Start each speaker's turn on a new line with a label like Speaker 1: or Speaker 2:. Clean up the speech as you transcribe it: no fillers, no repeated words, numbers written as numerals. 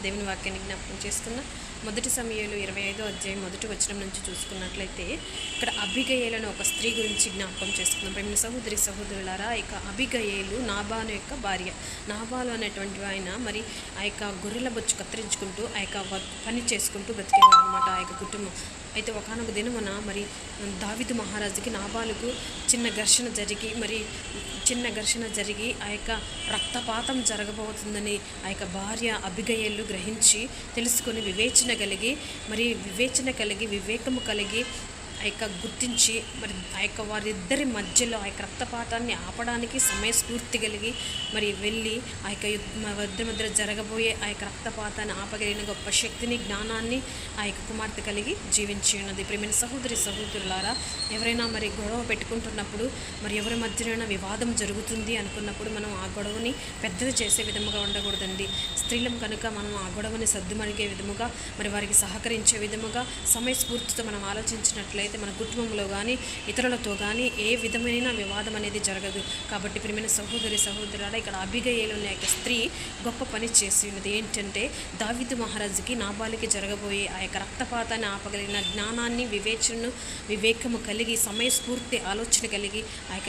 Speaker 1: దేవుని వాక్యాన్ని జ్ఞాపకం చేసుకున్న మొదటి సమయంలో 25వ అధ్యాయం మొదటి వచనం నుంచి చూసుకున్నట్లయితే ఇక్కడ అబిగయేలను ఒక స్త్రీ గురించి జ్ఞాపకం చేసుకుందాం. ప్రేమ సహోదరులారా, ఇక అబిగయేలు నాబాలు యొక్క భార్య. నాబాలు అనేటువంటి ఆయన మరి ఆ యొక్క గొర్రెల బొచ్చు కత్తిరించుకుంటూ ఆ యొక్క పని చేసుకుంటూ బ్రతికేవాడు అనమాట ఆ యొక్క కుటుంబం. అయితే ఒకనొక దినమున మరి దావీదు మహారాజుకి నాబాలుకు చిన్న ఘర్షణ జరిగి ఆ యొక్క రక్తపాతం జరగబోతుందని ఆ యొక్క భార్య అబిగయేలు గ్రహించి తెలుసుకొని వివేచన కలిగి వివేకము కలిగి ఆ యొక్క గుర్తించి మరి ఆ యొక్క వారిద్దరి మధ్యలో ఆ యొక్క రక్తపాతాన్ని ఆపడానికి సమయస్ఫూర్తి కలిగి మరి వెళ్ళి ఆ యొక్క ఇద్దరి మధ్యలో జరగబోయే ఆ యొక్క రక్తపాతాన్ని ఆపగలిగిన గొప్ప శక్తిని, జ్ఞానాన్ని ఆ యొక్క కుమార్తె కలిగి జీవించి ఉన్నది. ప్రియమైన సహోదరులారా, ఎవరైనా మరి గొడవ పెట్టుకుంటున్నప్పుడు మరి ఎవరి మధ్యనైనా వివాదం జరుగుతుంది అనుకున్నప్పుడు మనం ఆ గొడవని పెద్దది చేసే విధముగా ఉండకూడదండి. స్త్రీలం కనుక మనం ఆ గొడవని సర్దుమణిగే విధముగా మరి వారికి సహకరించే విధముగా సమయస్ఫూర్తితో మనం ఆలోచించినట్లయితే మన కుటుంబంలో కానీ ఇతరులతో కానీ ఏ విధమైన వివాదం అనేది జరగదు. కాబట్టి ప్రియమైన సహోదరులారా, ఇక్కడ అబిగయేలు అనే యొక్క స్త్రీ గొప్ప పని చేసి ఉన్నది. ఏంటంటే దావీదు మహారాజుకి నాబాలుకి జరగబోయే ఆ యొక్క రక్తపాతాన్ని ఆపగలిగిన జ్ఞానాన్ని, వివేకము కలిగి సమయస్ఫూర్తి ఆలోచన కలిగి ఆ యొక్క